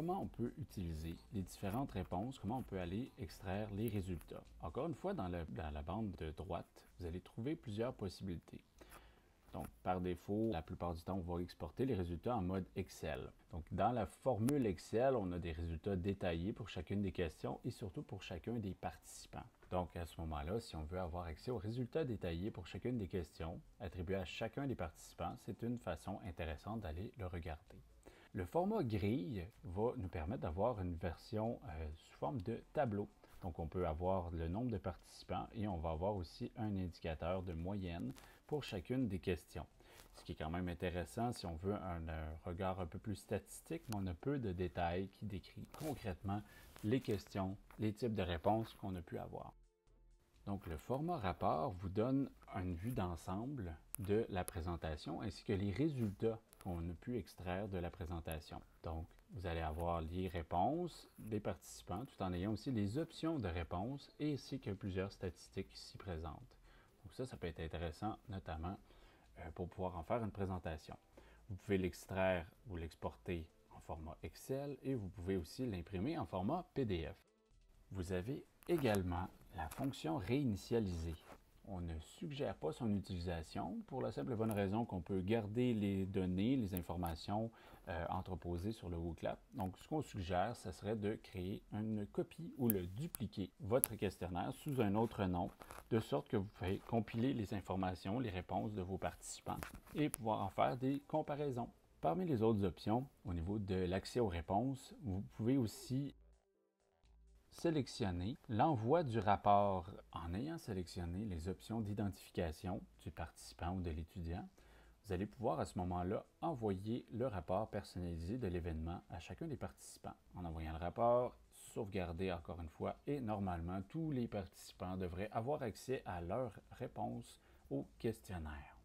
comment on peut utiliser les différentes réponses, comment on peut aller extraire les résultats. Encore une fois, dans la bande de droite, vous allez trouver plusieurs possibilités. Donc, par défaut, la plupart du temps, on va exporter les résultats en mode Excel. Donc, dans la formule Excel, on a des résultats détaillés pour chacune des questions et surtout pour chacun des participants. Donc, à ce moment-là, si on veut avoir accès aux résultats détaillés pour chacune des questions, attribués à chacun des participants, c'est une façon intéressante d'aller le regarder. Le format grille va nous permettre d'avoir une version sous forme de tableau. Donc, on peut avoir le nombre de participants et on va avoir aussi un indicateur de moyenne pour chacune des questions. Ce qui est quand même intéressant si on veut un regard un peu plus statistique, mais on a peu de détails qui décrit concrètement les questions, les types de réponses qu'on a pu avoir. Donc, le format rapport vous donne une vue d'ensemble de la présentation ainsi que les résultats qu'on a pu extraire de la présentation. Donc, vous allez avoir les réponses des participants tout en ayant aussi les options de réponse et ainsi que plusieurs statistiques ici présentes. Donc ça peut être intéressant notamment pour pouvoir en faire une présentation. Vous pouvez l'extraire ou l'exporter en format Excel et vous pouvez aussi l'imprimer en format PDF. Vous avez également la fonction réinitialiser. On ne suggère pas son utilisation pour la simple et bonne raison qu'on peut garder les données, les informations entreposées sur le WooClap. Donc, ce qu'on suggère, ce serait de créer une copie ou le dupliquer votre questionnaire sous un autre nom, de sorte que vous pouvez compiler les informations, les réponses de vos participants et pouvoir en faire des comparaisons. Parmi les autres options, au niveau de l'accès aux réponses, vous pouvez aussi sélectionner l'envoi du rapport. En ayant sélectionné les options d'identification du participant ou de l'étudiant, vous allez pouvoir à ce moment-là envoyer le rapport personnalisé de l'événement à chacun des participants. En envoyant le rapport, sauvegarder encore une fois et normalement tous les participants devraient avoir accès à leur réponse au questionnaire.